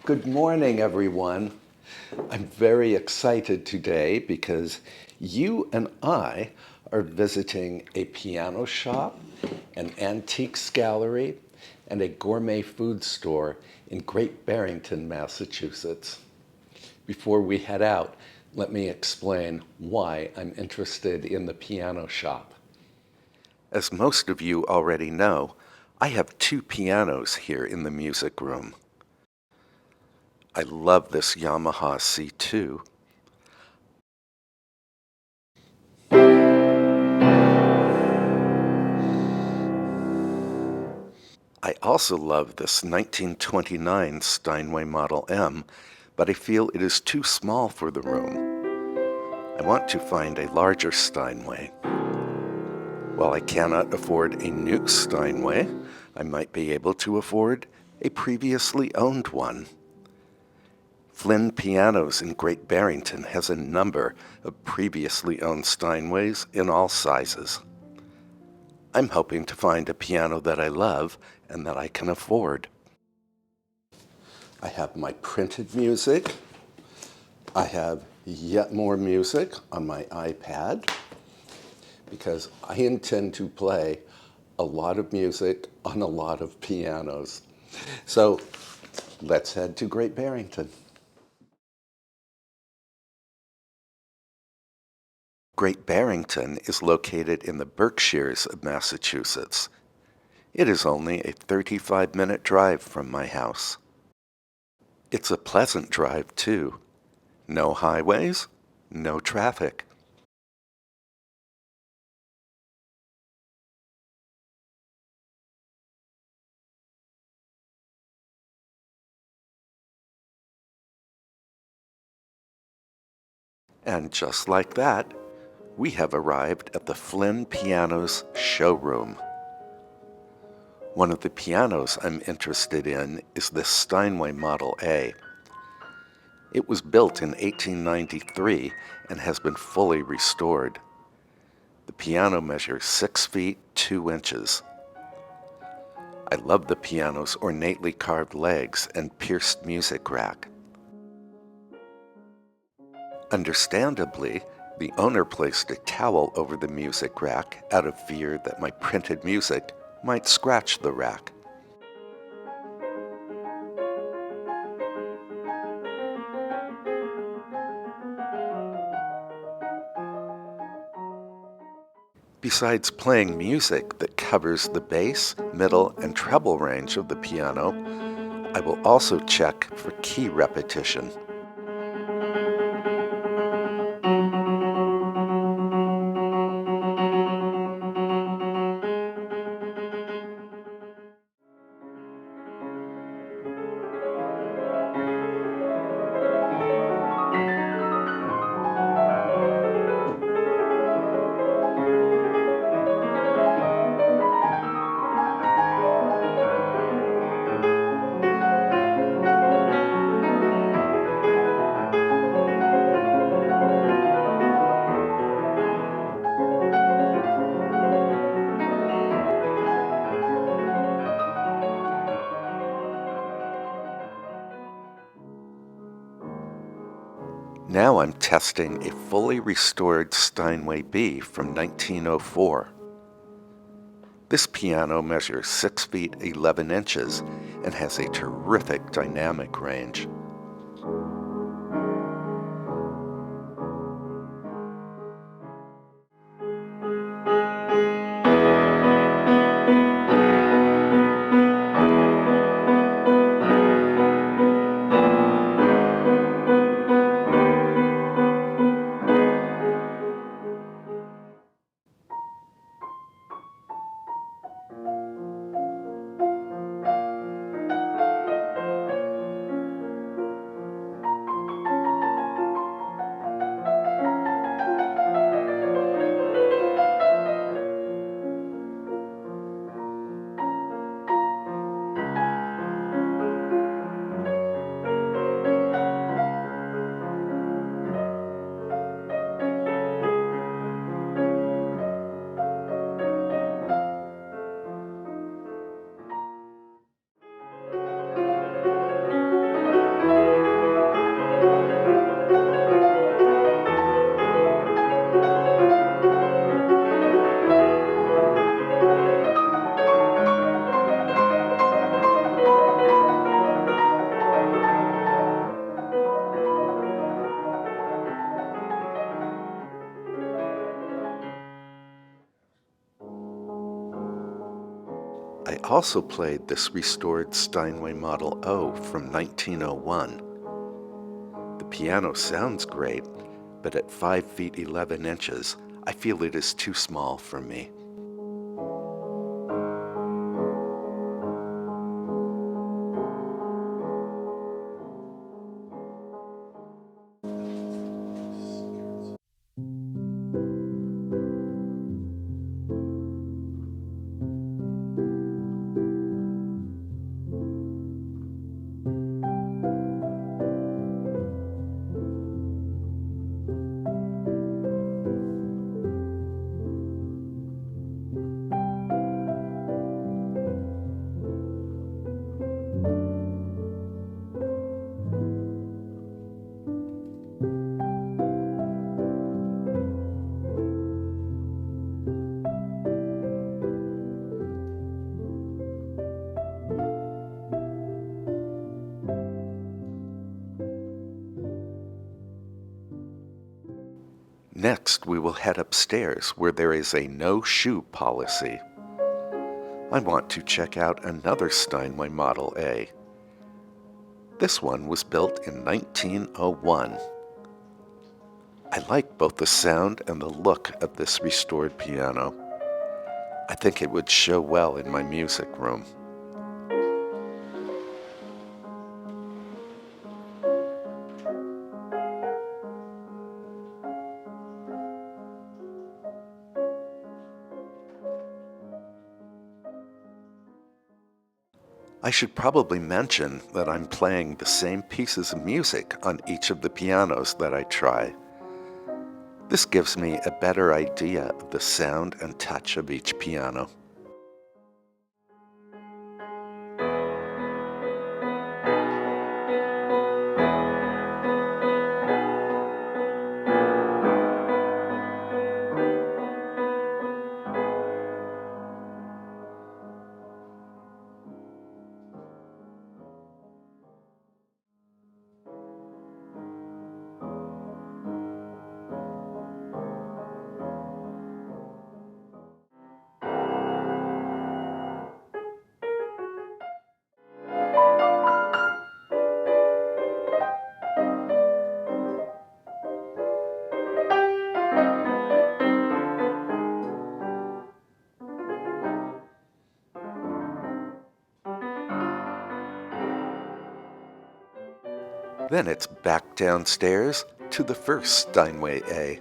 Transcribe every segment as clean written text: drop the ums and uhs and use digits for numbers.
Good morning, everyone. I'm very excited today because you and I are visiting a piano shop, an antiques gallery, and a gourmet food store in Great Barrington, Massachusetts. Before we head out, let me explain why I'm interested in the piano shop. As most of you already know, I have two pianos here in the music room. I love this Yamaha C2. I also love this 1929 Steinway Model M, but I feel it is too small for the room. I want to find a larger Steinway. While I cannot afford a new Steinway, I might be able to afford a previously owned one. Flynn Pianos in Great Barrington has a number of previously owned Steinways in all sizes. I'm hoping to find a piano that I love and that I can afford. I have my printed music. I have yet more music on my iPad because I intend to play a lot of music on a lot of pianos. So let's head to Great Barrington. Great Barrington is located in the Berkshires of Massachusetts. It is only a 35-minute drive from my house. It's a pleasant drive, too. No highways, no traffic. And just like that, we have arrived at the Flynn Pianos showroom. One of the pianos I'm interested in is the Steinway Model A. It was built in 1893 and has been fully restored. The piano measures 6 feet 2 inches. I love the piano's ornately carved legs and pierced music rack. Understandably, the owner placed a towel over the music rack out of fear that my printed music might scratch the rack. Besides playing music that covers the bass, middle, and treble range of the piano, I will also check for key repetition. Now I'm testing a fully restored Steinway B from 1904. This piano measures 6 feet 11 inches and has a terrific dynamic range. I also played this restored Steinway Model O from 1901. The piano sounds great, but at 5 feet 11 inches, I feel it is too small for me. Next, we will head upstairs where there is a no-shoe policy. I want to check out another Steinway Model A. This one was built in 1901. I like both the sound and the look of this restored piano. I think it would show well in my music room. I should probably mention that I'm playing the same pieces of music on each of the pianos that I try. This gives me a better idea of the sound and touch of each piano. Then it's back downstairs to the first Steinway A.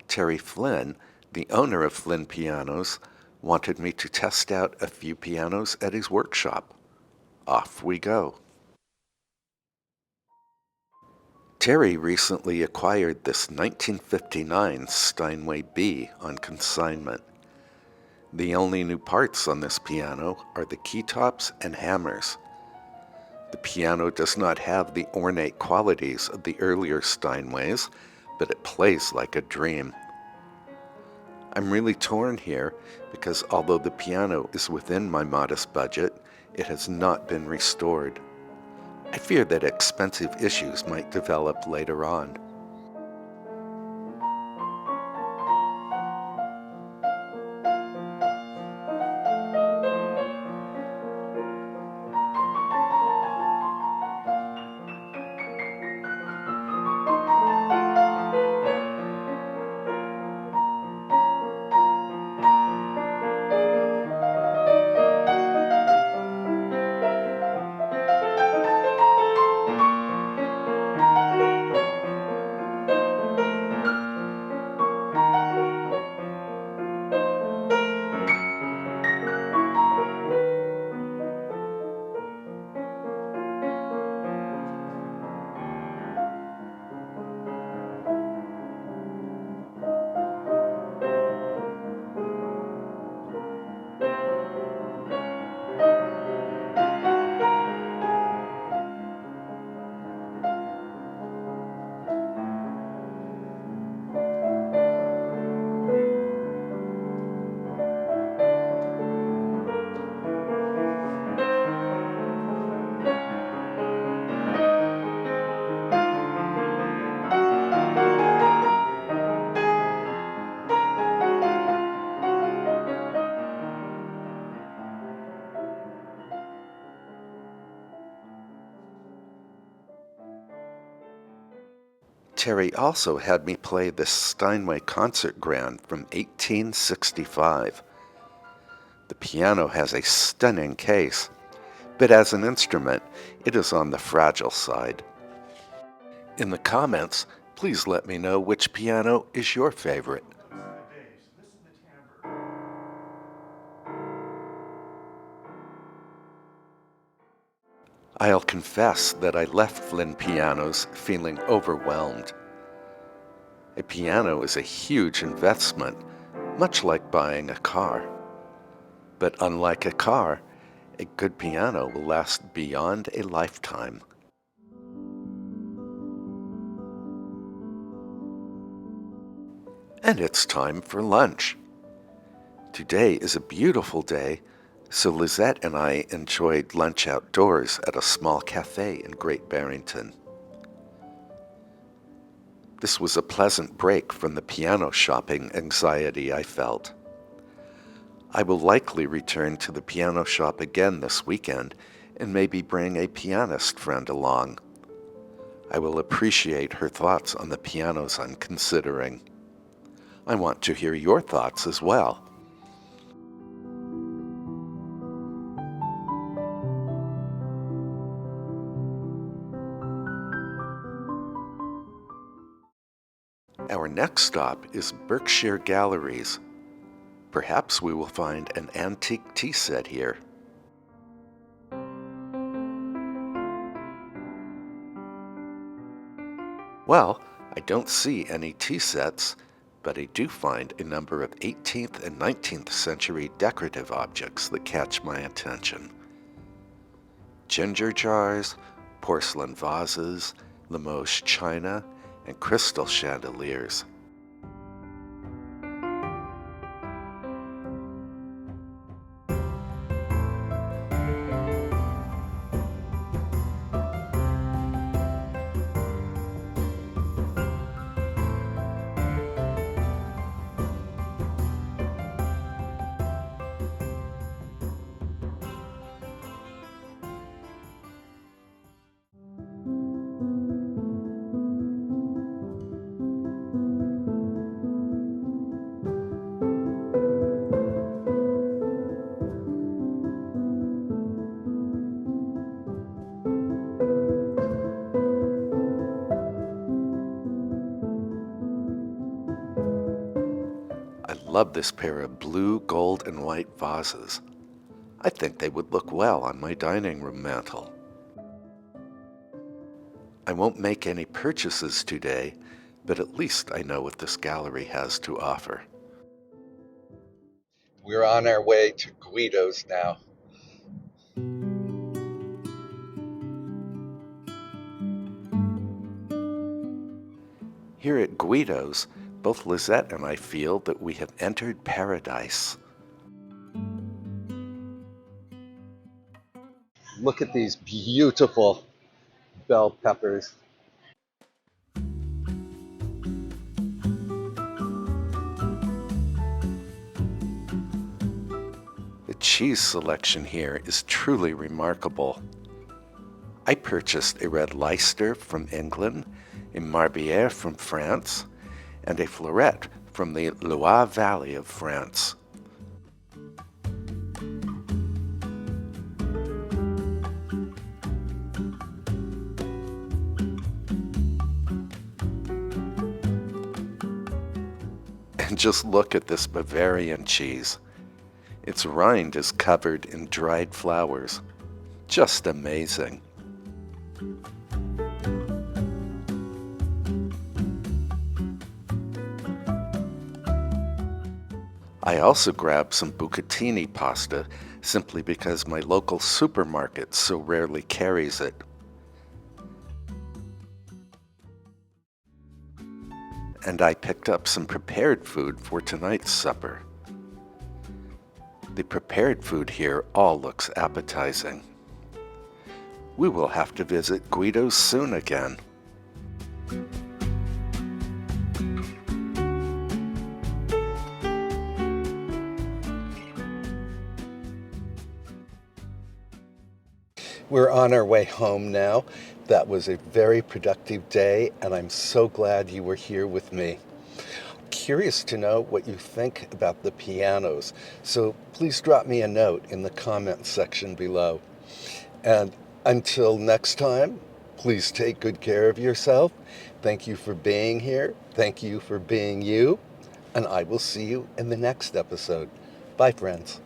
Terry Flynn, the owner of Flynn Pianos, wanted me to test out a few pianos at his workshop. Off we go. Terry recently acquired this 1959 Steinway B on consignment. The only new parts on this piano are the keytops and hammers. The piano does not have the ornate qualities of the earlier Steinways, but it plays like a dream. I'm really torn here because although the piano is within my modest budget, it has not been restored. I fear that expensive issues might develop later on. Terry also had me play this Steinway concert grand from 1865. The piano has a stunning case, but as an instrument, it is on the fragile side. In the comments, please let me know which piano is your favorite. I'll confess that I left Flynn Pianos feeling overwhelmed. A piano is a huge investment, much like buying a car. But unlike a car, a good piano will last beyond a lifetime. And it's time for lunch. Today is a beautiful day, so Lizette and I enjoyed lunch outdoors at a small cafe in Great Barrington. This was a pleasant break from the piano shopping anxiety I felt. I will likely return to the piano shop again this weekend and maybe bring a pianist friend along. I will appreciate her thoughts on the pianos I'm considering. I want to hear your thoughts as well. Our next stop is Berkshire Galleries. Perhaps we will find an antique tea set here. Well, I don't see any tea sets, but I do find a number of 18th and 19th century decorative objects that catch my attention. Ginger jars, porcelain vases, Limoges china, and crystal chandeliers. I love this pair of blue, gold, and white vases. I think they would look well on my dining room mantel. I won't make any purchases today, but at least I know what this gallery has to offer. We're on our way to Guido's now. Here at Guido's, both Lizette and I feel that we have entered paradise. Look at these beautiful bell peppers. The cheese selection here is truly remarkable. I purchased a red Leicester from England, a Marbière from France, and a Fleurette from the Loire Valley of France. And just look at this Bavarian cheese. Its rind is covered in dried flowers. Just amazing. I also grabbed some bucatini pasta simply because my local supermarket so rarely carries it. And I picked up some prepared food for tonight's supper. The prepared food here all looks appetizing. We will have to visit Guido's soon again. We're on our way home now, That was a very productive day, and I'm so glad you were here with me. Curious to know what you think about the pianos, so please drop me a note in the comments section below. And until next time, please take good care of yourself. Thank you for being here. Thank you for being you. And I will see you in the next episode. Bye, friends.